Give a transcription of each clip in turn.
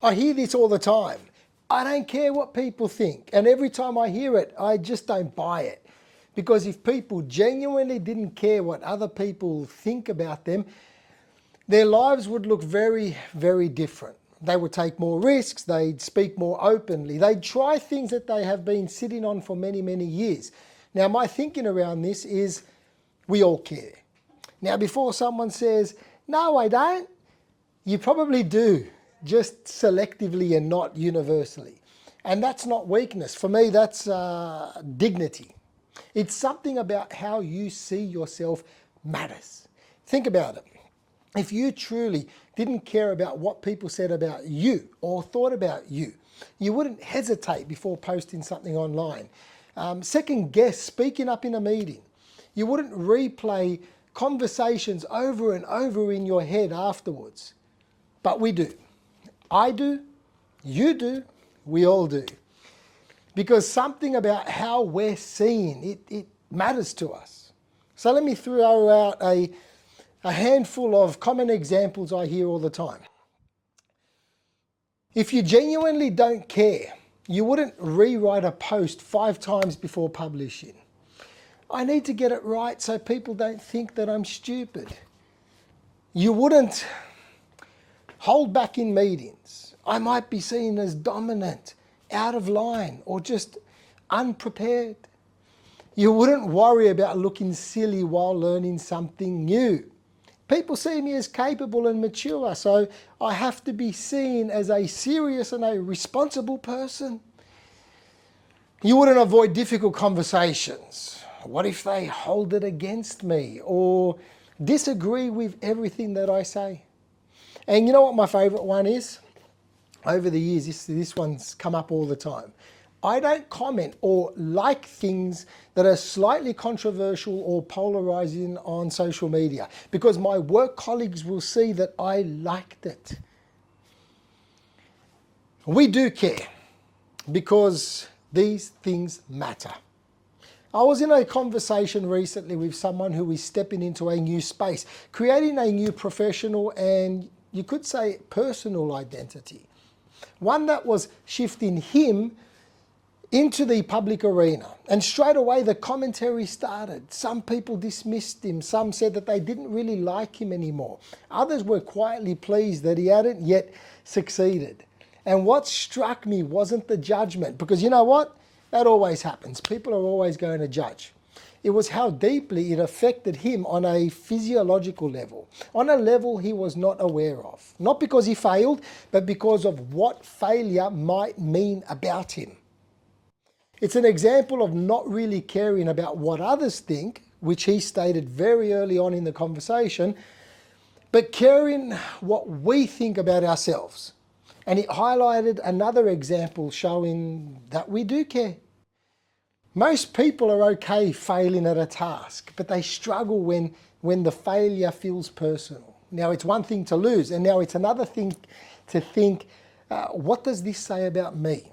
I hear this all the time. I don't care what people think. And every time I hear it, I just don't buy it. Because if people genuinely didn't care what other people think about them, their lives would look very, very different. They would take more risks, they'd speak more openly, they'd try things that they have been sitting on for many, many years. Now, my thinking around this is we all care. Now, before someone says, no, I don't, you probably do, just selectively and not universally. And that's not weakness. For me, that's dignity. It's something about how you see yourself matters. Think about it. If you truly didn't care about what people said about you or thought about you, you wouldn't hesitate before posting something online. Second guess speaking up in a meeting. You wouldn't replay conversations over and over in your head afterwards. But we do. I do, you do, we all do. Because something about how we're seen, it matters to us. So let me throw out a handful of common examples I hear all the time. If you genuinely don't care, you wouldn't rewrite a post 5 times before publishing. I need to get it right so people don't think that I'm stupid. You wouldn't hold back in meetings. I might be seen as dominant, out of line, or just unprepared. You wouldn't worry about looking silly while learning something new. People see me as capable and mature, so I have to be seen as a serious and a responsible person. You wouldn't avoid difficult conversations. What if they hold it against me or disagree with everything that I say? And you know what my favourite one is? Over the years, this one's come up all the time. I don't comment or like things that are slightly controversial or polarizing on social media because my work colleagues will see that I liked it. We do care because these things matter. I was in a conversation recently with someone who is stepping into a new space, creating a new professional and you could say personal identity. One that was shifting him into the public arena. And straight away the commentary started. Some people dismissed him. Some said that they didn't really like him anymore. Others were quietly pleased that he hadn't yet succeeded. And what struck me wasn't the judgment, because you know what? That always happens. People are always going to judge. It was how deeply it affected him on a physiological level, on a level he was not aware of. Not because he failed, but because of what failure might mean about him. It's an example of not really caring about what others think, which he stated very early on in the conversation, but caring what we think about ourselves. And it highlighted another example showing that we do care. Most people are okay failing at a task, but they struggle when the failure feels personal. Now, it's one thing to lose, and now it's another thing to think, what does this say about me?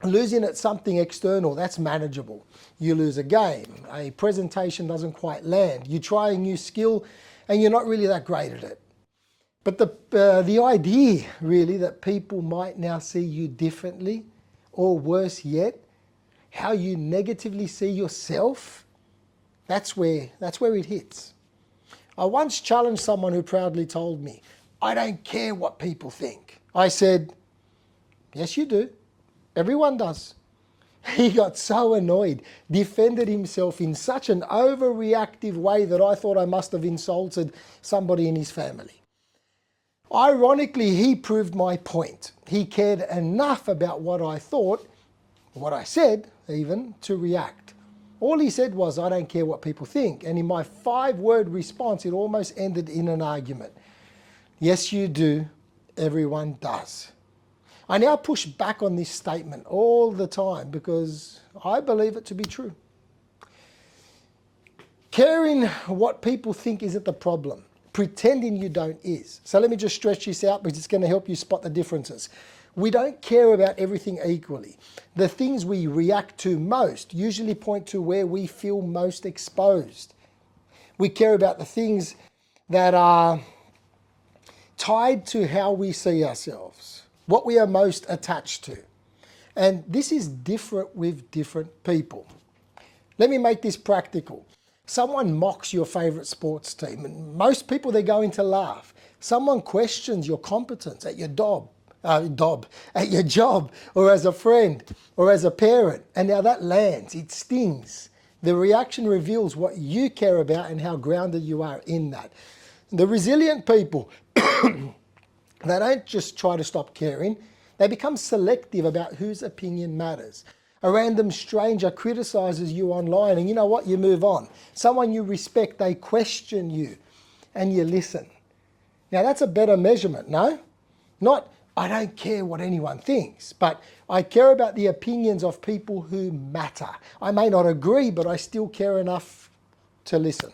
Losing at something external, that's manageable. You lose a game, a presentation doesn't quite land, you try a new skill and you're not really that great at it. But the idea really that people might now see you differently, or worse yet, how you negatively see yourself, that's where it hits. I once challenged someone who proudly told me, I don't care what people think. I said, yes you do. Everyone does. He got so annoyed, defended himself in such an overreactive way that I thought I must have insulted somebody in his family. Ironically, he proved my point. He cared enough about what I thought, what I said even, to react. All he said was, I don't care what people think. And in my 5-word response, it almost ended in an argument. Yes, you do. Everyone does. I now push back on this statement all the time because I believe it to be true. Caring what people think isn't the problem. Pretending you don't is. So let me just stretch this out because it's going to help you spot the differences. We don't care about everything equally. The things we react to most usually point to where we feel most exposed. We care about the things that are tied to how we see ourselves. what we are most attached to. And this is different with different people. Let me make this practical. Someone mocks your favourite sports team, and most people, they're going to laugh. Someone questions your competence at your at your job, or as a friend, or as a parent, and now that lands, it stings. The reaction reveals what you care about and how grounded you are in that. The resilient people, they don't just try to stop caring, they become selective about whose opinion matters. A random stranger criticizes you online and you know what, you move on. Someone you respect, they question you and you listen. Now that's a better measurement, no? Not, I don't care what anyone thinks, but I care about the opinions of people who matter. I may not agree, but I still care enough to listen.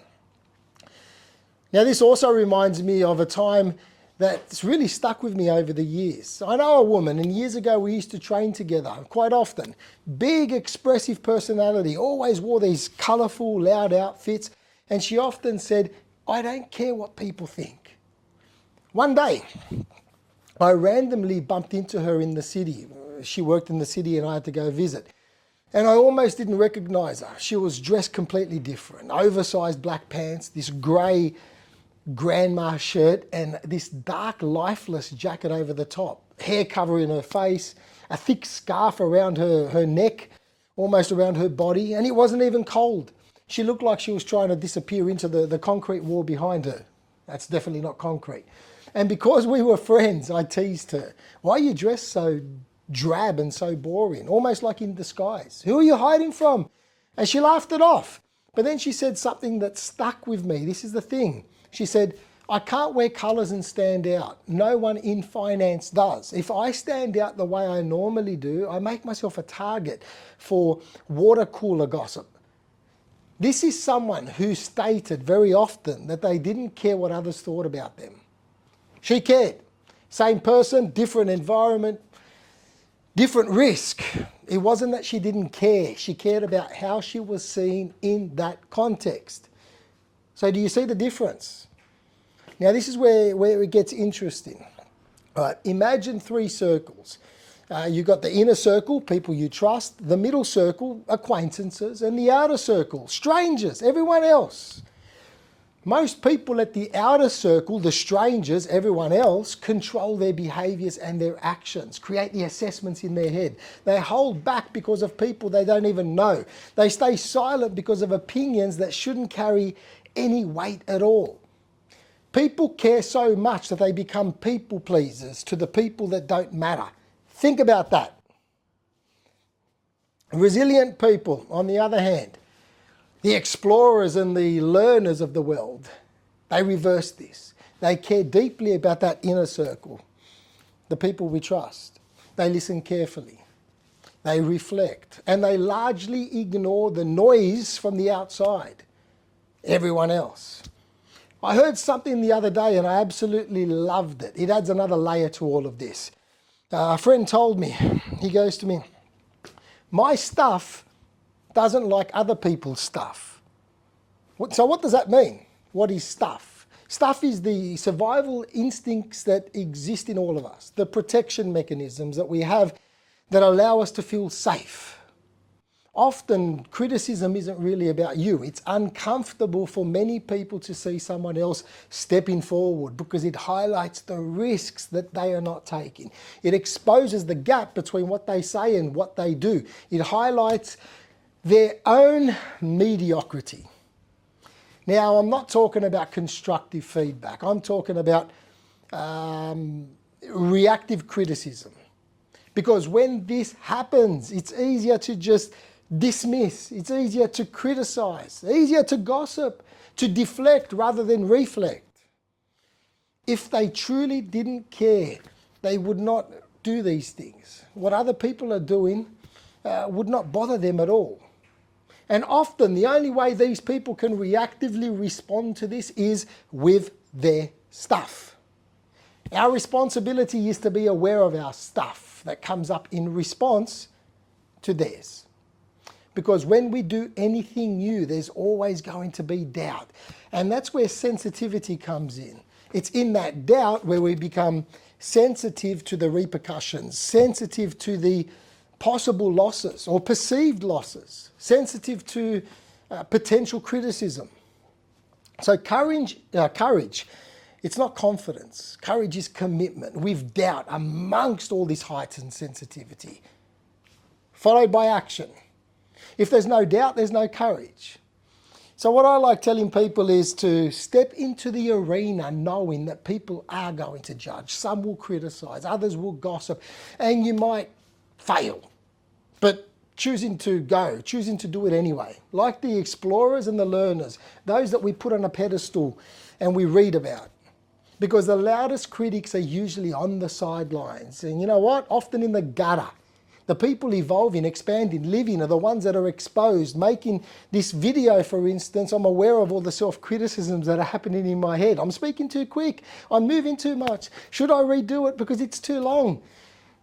Now this also reminds me of a time that's really stuck with me over the years. I know a woman, and years ago we used to train together quite often. Big, expressive personality, always wore these colourful, loud outfits, and she often said, I don't care what people think. One day, I randomly bumped into her in the city. She worked in the city and I had to go visit. And I almost didn't recognise her. She was dressed completely different. Oversized black pants, this grey grandma shirt and this dark lifeless jacket over the top, hair covering her face, a thick scarf around her neck, almost around her body, and it wasn't even cold. She looked like she was trying to disappear into the concrete wall behind her. That's definitely not concrete. And because we were friends, I teased her, why are you dressed so drab and so boring, almost like in disguise? Who are you hiding from? And she laughed it off. But then she said something that stuck with me. This is the thing. She said, I can't wear colours and stand out. No one in finance does. If I stand out the way I normally do, I make myself a target for water cooler gossip. This is someone who stated very often that they didn't care what others thought about them. She cared. Same person, different environment, different risk. It wasn't that she didn't care. She cared about how she was seen in that context. So do you see the difference? Now this is where it gets interesting. All right, imagine three circles. You've got the inner circle, people you trust, the middle circle, acquaintances, and the outer circle, strangers, everyone else. Most people at the outer circle, the strangers, everyone else, control their behaviours and their actions, create the assessments in their head. They hold back because of people they don't even know. They stay silent because of opinions that shouldn't carry any weight at all. People care so much that they become people pleasers to the people that don't matter. Think about that. Resilient people, on the other hand, the explorers and the learners of the world, they reverse this. They care deeply about that inner circle, the people we trust. They listen carefully. They reflect. And they largely ignore the noise from the outside, everyone else. I heard something the other day and I absolutely loved it. It adds another layer to all of this. A friend told me, he goes to me, my stuff doesn't like other people's stuff. So what does that mean? What is stuff? Stuff is the survival instincts that exist in all of us, the protection mechanisms that we have that allow us to feel safe. Often criticism isn't really about you. It's uncomfortable for many people to see someone else stepping forward because it highlights the risks that they are not taking. It exposes the gap between what they say and what they do. It highlights their own mediocrity. Now, I'm not talking about constructive feedback. I'm talking about reactive criticism. Because when this happens, it's easier to just dismiss. It's easier to criticize, easier to gossip, to deflect rather than reflect. If they truly didn't care, they would not do these things. What other people are doing would not bother them at all. And often the only way these people can reactively respond to this is with their stuff. Our responsibility is to be aware of our stuff that comes up in response to theirs. Because when we do anything new, there's always going to be doubt. And that's where sensitivity comes in. It's in that doubt where we become sensitive to the repercussions, sensitive to the possible losses or perceived losses, sensitive to potential criticism. So courage, it's not confidence. Courage is commitment with doubt amongst all this heightened sensitivity, followed by action. If there's no doubt, there's no courage. So what I like telling people is to step into the arena knowing that people are going to judge. Some will criticize, others will gossip, and you might fail. But choosing to go, choosing to do it anyway. Like the explorers and the learners, those that we put on a pedestal and we read about. Because the loudest critics are usually on the sidelines. And you know what? Often in the gutter. The people evolving, expanding, living are the ones that are exposed. Making this video, for instance, I'm aware of all the self-criticisms that are happening in my head. I'm speaking too quick. I'm moving too much. Should I redo it because it's too long?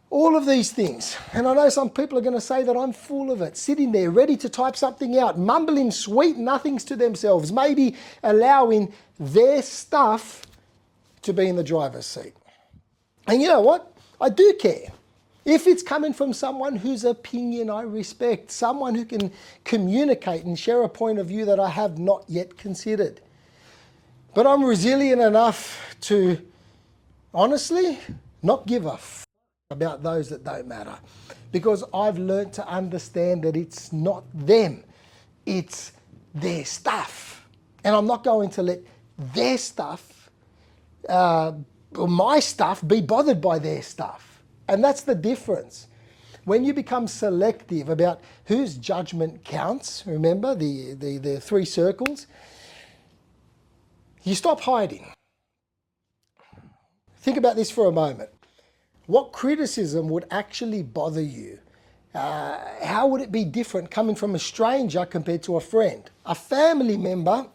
All of these things. And I know some people are going to say that I'm full of it. Sitting there ready to type something out, mumbling sweet nothings to themselves, maybe allowing their stuff to be in the driver's seat. And you know what? I do care. If it's coming from someone whose opinion I respect, someone who can communicate and share a point of view that I have not yet considered. But I'm resilient enough to, honestly, not give a f about those that don't matter. Because I've learned to understand that it's not them, it's their stuff. And I'm not going to let their stuff, or my stuff, be bothered by their stuff. And that's the difference. When you become selective about whose judgment counts, remember the three circles, you stop hiding. Think about this for a moment. What criticism would actually bother you? How would it be different coming from a stranger compared to a friend? A family member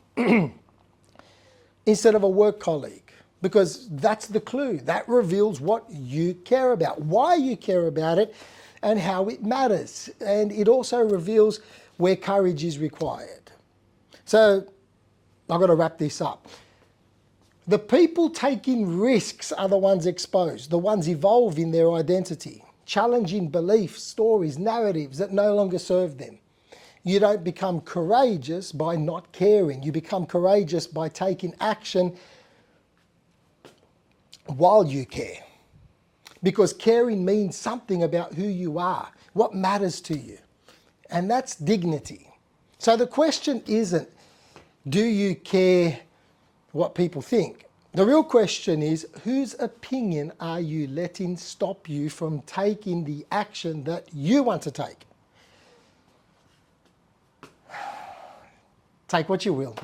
instead of a work colleague? Because that's the clue. That reveals what you care about, why you care about it, and how it matters. And it also reveals where courage is required. So I've got to wrap this up. The people taking risks are the ones exposed, the ones evolving their identity, challenging beliefs, stories, narratives that no longer serve them. You don't become courageous by not caring. You become courageous by taking action while you care. Because caring means something about who you are, what matters to you. And that's dignity. So the question isn't, do you care what people think? The real question is, whose opinion are you letting stop you from taking the action that you want to take? Take what you will.